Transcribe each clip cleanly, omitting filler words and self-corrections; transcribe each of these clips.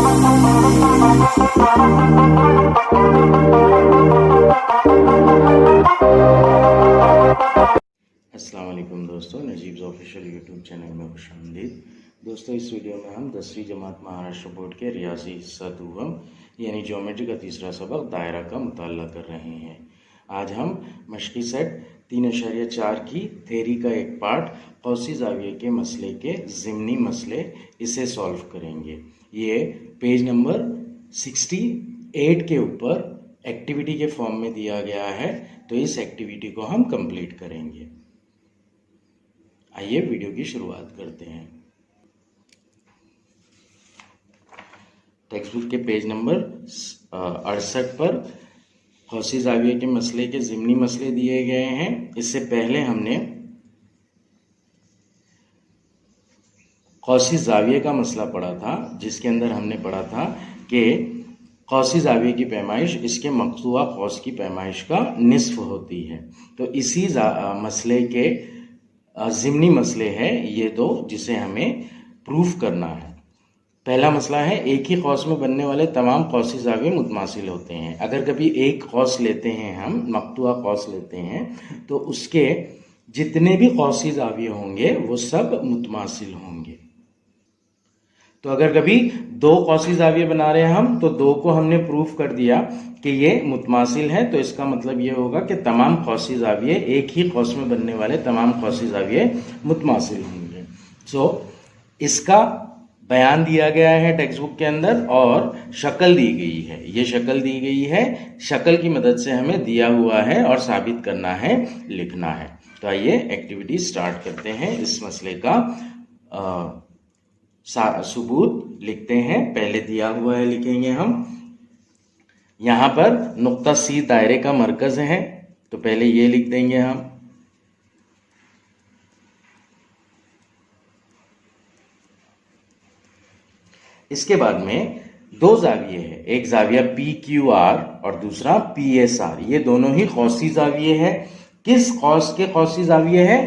अस्सलाम वालेकुम दोस्तों, नजीब्स ऑफिशियल यूट्यूब चैनल में खुशामदीद। दोस्तों, इस वीडियो में हम 10वीं जमात महाराष्ट्र बोर्ड के रियाजी हिस्सा दूसरा यानी ज्योमेट्री का तीसरा सबक दायरा का मुताला कर रहे हैं। आज हम मशक़ी सेट 3.4 की थेरी का एक पार्ट कौसी ज़ाविये के मसले के ज़िमनी मसले इसे सॉल्व करेंगे। ये पेज नंबर 68 के ऊपर एक्टिविटी के फॉर्म में दिया गया है, तो इस एक्टिविटी को हम कंप्लीट करेंगे। आइए वीडियो की शुरुआत करते हैं। टेक्स्ट बुक के पेज नंबर 68 पर कौसी ज़ाविये के मसले के ज़िमनी मसले दिए गए हैं। इससे पहले हमने कौसी ज़ाविये का मसला पढ़ा था, जिसके अंदर हमने पढ़ा था कि कौसी ज़ाविये की पैमाइश इसके मक़तूआ कौस की पैमाइश का निस्फ होती है। तो इसी मसले के ज़िमनी मसले हैं ये दो, जिसे हमें प्रूफ करना है। पहला मसला है, एक ही कौस में बनने वाले तमाम कौसी ज़ाविये मुतमासिल होते हैं। अगर कभी एक कौस लेते हैं, हम मक़तूआ कौस लेते हैं, तो उसके जितने भी कौसी ज़ाविये होंगे वो सब मुतमासिल होंगे। तो अगर कभी दो कौसी ज़ाविये बना रहे हैं हम, तो दो को हमने प्रूफ कर दिया कि ये मुतमासिल है, तो इसका मतलब ये होगा कि तमाम कौसी ज़ाविये, एक ही कौस में बनने वाले तमाम कौसी ज़ाविये मुतमासिल होंगे। इसका बयान दिया गया है टेक्स्ट बुक के अंदर और शक्ल दी गई है। ये शक्ल दी गई है, शक्ल की मदद से हमें दिया हुआ है और साबित करना है, लिखना है। तो आइए एक्टिविटी स्टार्ट करते हैं। इस मसले का सबूत लिखते हैं। पहले दिया हुआ है लिखेंगे हम। यहां पर नुक्ता सी दायरे का मरकज है, तो पहले ये लिख देंगे हम। इसके बाद में दो जाविये है, एक जाविया PQR और दूसरा PSR। ये दोनों ही कौसी जाविये है। किस कौस के कौसी जाविये है?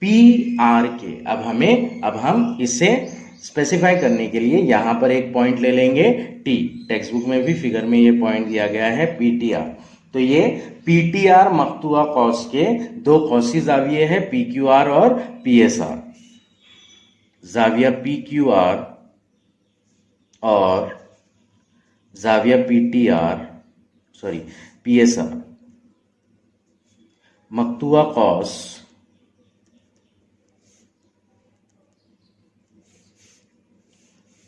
PR के। अब हम इसे स्पेसिफाई करने के लिए यहां पर एक पॉइंट ले लेंगे T। टेक्स्ट बुक में भी फिगर में ये पॉइंट दिया गया है PTR। तो ये PTR मक़तूआ कौस के दो कौसी जाविये है, PQR और PSR। जाविया PQR और जाविया PSR मक़तूआ कौस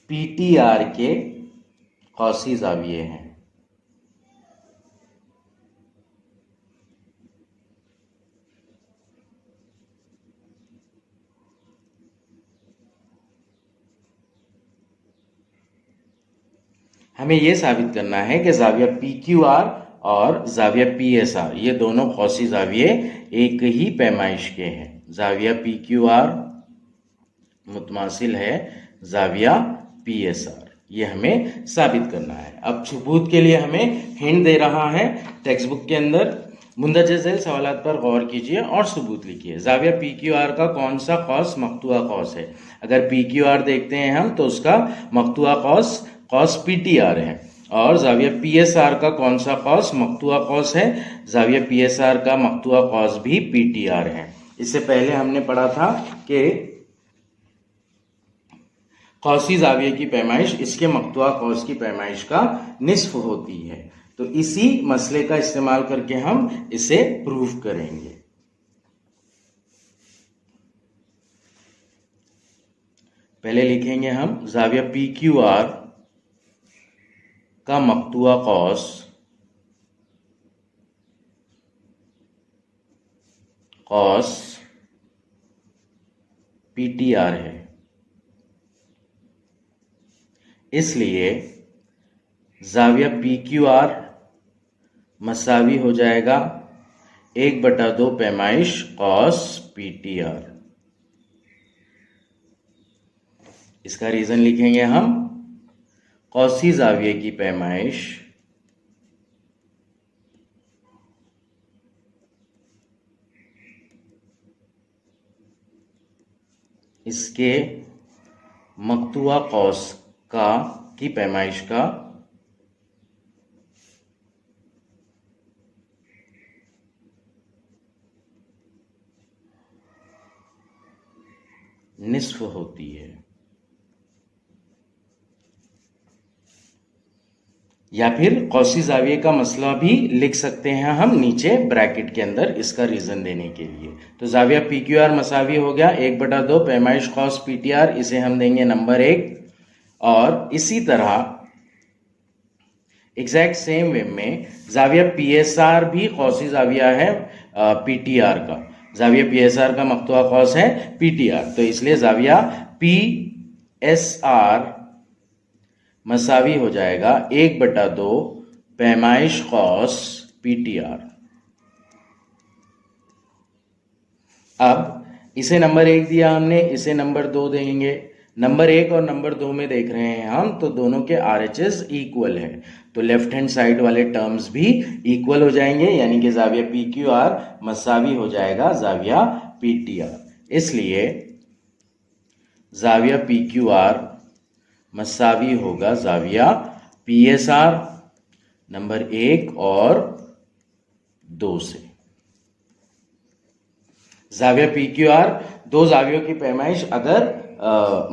PTR के कौसी ज़ाविये हैं। हमें यह साबित करना है कि ज़ाविया PQR और ज़ाविया PSR ये दोनों कौसी ज़ाविये एक ही पैमाइश के हैं। ज़ाविया PQR मुतमासिल है ज़ाविया PSR, ये हमें साबित करना है। अब सबूत के लिए हमें हिंट दे रहा है टेक्स्ट बुक के अंदर। मुंदरजा झैल सवालात पर गौर कीजिए और सबूत लिखिए। ज़ाविया PQR का कौन सा कौस मक़तूआ कौस है? अगर PQR देखते हैं हम, तो उसका मक़तूआ कौस PTR है। और ज़ाविया PSR का कौन सा कौस मक़तूआ कौस है? ज़ाविया PSR का मक़तूआ कौस भी PTR है। इससे पहले हमने पढ़ा था कि कौसी ज़ाविये की पैमाइश इसके मक़तूआ कौस की पैमाइश का निस्फ होती है। तो इसी मसले का इस्तेमाल करके हम इसे प्रूफ करेंगे। पहले लिखेंगे हम ज़ाविया PQR का मक़तूआ कौस PTR है, इसलिए ज़ाविया PQR मसावी हो जाएगा 1/2 पैमाइश कौस PTR। इसका रीजन लिखेंगे हम। कौसी ज़ाविये की पैमाइश इसके मक़तूआ कौस का की पैमाइश का निस्फ होती है। या फिर कौसी जाविये का मसला भी लिख सकते हैं हम नीचे ब्रैकेट के अंदर इसका रीजन देने के लिए। तो जाविया पी क्यू आर मसावी हो गया 1/2 पैमाइश कौस पी टी आर, इसे हम देंगे नंबर 1। और इसी तरह एग्जैक्ट सेम वे में जाविया पी एस आर भी कौसी जाविया है पी टी आर का। जाविया पी एस आर का मक्तुआ कौस है पी टी आर, तो इसलिए जाविया पी एस आर मसावी हो जाएगा 1/2 पैमाइश कौस पी टी आर। अब इसे नंबर 1 दिया हमने, इसे नंबर 2 देंगे। नंबर 1 और नंबर 2 में देख रहे हैं हम तो दोनों के RHS इक्वल है, तो लेफ्ट हैंड साइड वाले टर्म्स भी इक्वल हो जाएंगे, यानी कि जाविया पी क्यू आर मसावी हो जाएगा जाविया पी टी आर। इसलिए जाविया पी क्यू आर मसावी होगा जाविया पी एस आर नंबर 1 और 2 से। जाविया पी क्यू आर दो जावियों की पैमाइश अगर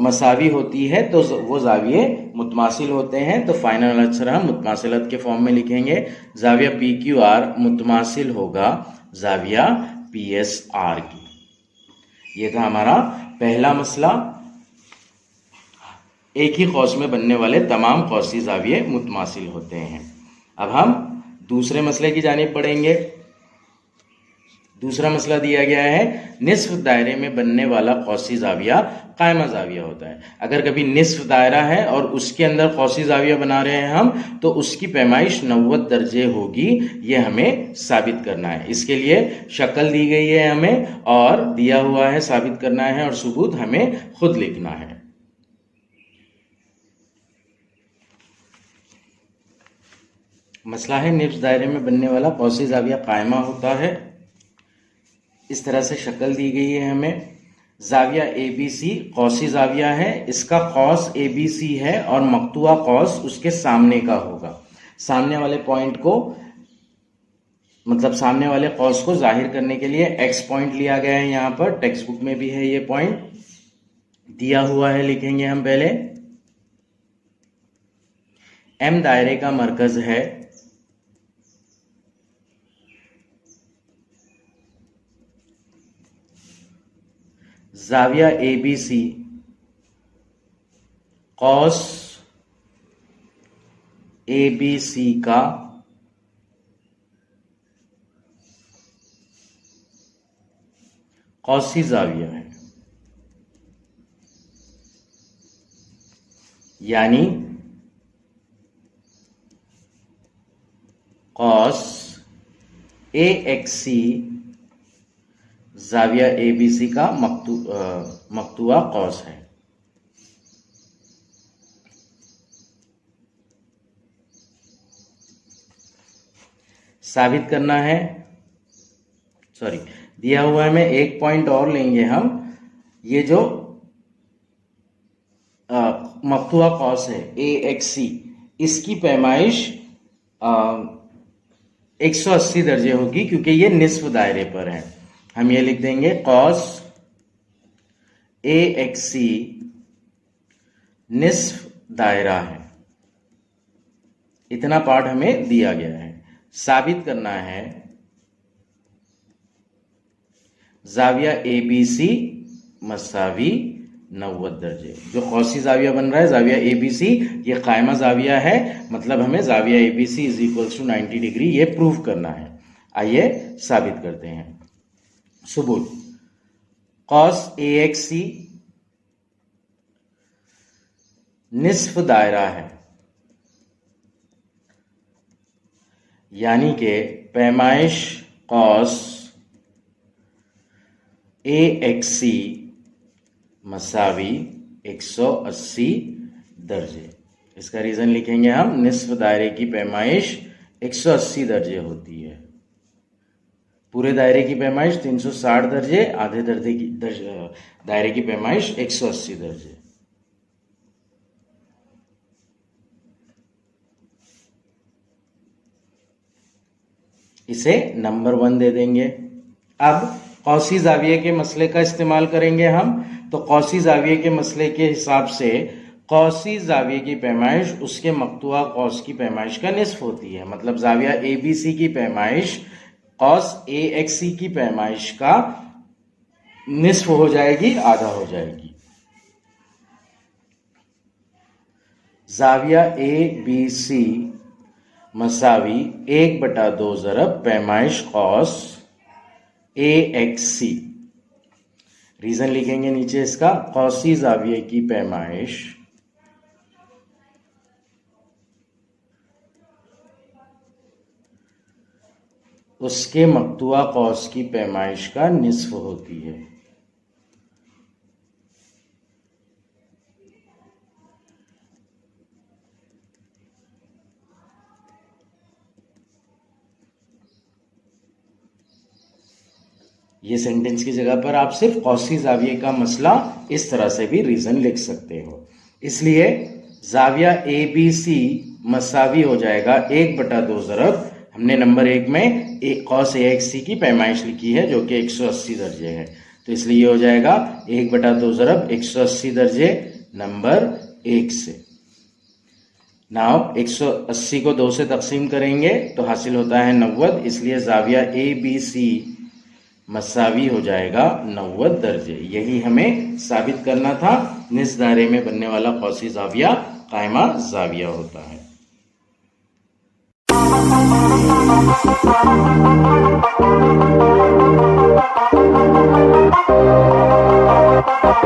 मसावी होती है तो वो जाविये मुतमासिल होते हैं, तो फाइनल आंसर हम मुतमासिलत के फॉर्म में लिखेंगे। जाविया पी क्यू आर मुतमासिल होगा जाविया पी एस आर की। ये था हमारा पहला मसला, एक ही कौस में बनने वाले तमाम कौसी जाविये मुतमासिल होते हैं। अब हम दूसरे मसले की जानिब बढ़ेंगे। दूसरा मसला दिया गया है निस्फ दायरे में बनने वाला कौसी जाविया कायमा जाविया होता है। अगर कभी निस्फ दायरा है और उसके अंदर कौसी जाविया बना रहे हैं हम, तो उसकी पैमाइश 90 दर्जे होगी, ये हमें साबित करना है। इसके लिए शक्ल दी गई है हमें और दिया हुआ है साबित करना है, और सबूत हमें खुद लिखना है। मसला है निस्फ दायरे में बनने वाला कौसी जाविया कायमा होता है। इस तरह से शक्ल दी गई है हमें। जाविया ए बी सी कौसी जाविया है, इसका कौस ए बी सी है और मक्तुआ कौस उसके सामने का होगा। सामने वाले पॉइंट को, मतलब सामने वाले कौस को जाहिर करने के लिए एक्स पॉइंट लिया गया है। यहाँ पर टेक्स्ट बुक में भी है, ये पॉइंट दिया हुआ है, लिखेंगे हम पहले। एम दायरे का मरकज है, जाविया A B C कौस A B सी का कौसी जाविया है, यानी कौस A X C जाविया A B सी का मक्तुआ कौस है। साबित करना है, सॉरी दिया हुआ है, मैं एक पॉइंट और लेंगे हम। ये जो मक्तुआ कौस है ए एक्स सी, इसकी पैमाइश 180 दर्जे होगी, क्योंकि ये निस्फ दायरे पर है। हम ये लिख देंगे कॉस ए एक्स सी निस्फ दायरा है। इतना पार्ट हमें दिया गया है। साबित करना है जाविया ए बी सी मसावी 90 दर्जे। जो कौसी जाविया बन रहा है जाविया ए बी सी, ये कायमा जाविया है, मतलब हमें जाविया A B C is equals to 90 degree ये प्रूव करना है। आइए साबित करते हैं। सबूत, कॉस ए एक्स सी निस्फ दायरा है, यानी कि पैमाइश कॉस ए एक्स सी मसावी 180 दर्जे। इसका रीजन लिखेंगे हम, निस्फ दायरे की पैमाइश 180 दर्जे होती है। पूरे दायरे की पैमाइश 360 दर्जे, आधे दायरे की पैमाइश 180 दर्जे। इसे नंबर 1 दे देंगे। अब कौशी जाविये के मसले का इस्तेमाल करेंगे हम। तो कौशी जाविये के मसले के हिसाब से कौशी जाविये की पैमाइश उसके मक्तुआ कौस की पैमाइश का निस्फ होती है। मतलब जाविया ए बी सी की पैमाइश कौस ए एक्स सी की पैमाइश का निस्फ हो जाएगी, आधा हो जाएगी। जाविया ए बी सी मसावी 1/2 ज़रब पैमाइश कौस ए एक्स सी। रीजन लिखेंगे नीचे इसका। कौशी जाविये की पैमाइश उसके मक्तुआ कौस की पैमाइश का निस्फ होती है। ये सेंटेंस की जगह पर आप सिर्फ कौशी जाविये का मसला इस तरह से भी रीजन लिख सकते हो। इसलिए जाविया ए बी सी मसावी हो जाएगा 1/2 ज़रब, हमने नंबर 1 में कौस ए एक्स सी की पैमाइश लिखी है जो कि 180 दर्जे है, तो इसलिए ये हो जाएगा 1/2 ज़रब 180 दर्जे नंबर 1 से। नाउ 180 को 2 से तकसीम करेंगे तो हासिल होता है 90, इसलिए जाविया ए बी सी मसावी हो जाएगा 90 दर्जे। यही हमें साबित करना था। निस दायरे में बनने वाला कौशी जाविया कायमा जाविया होता है।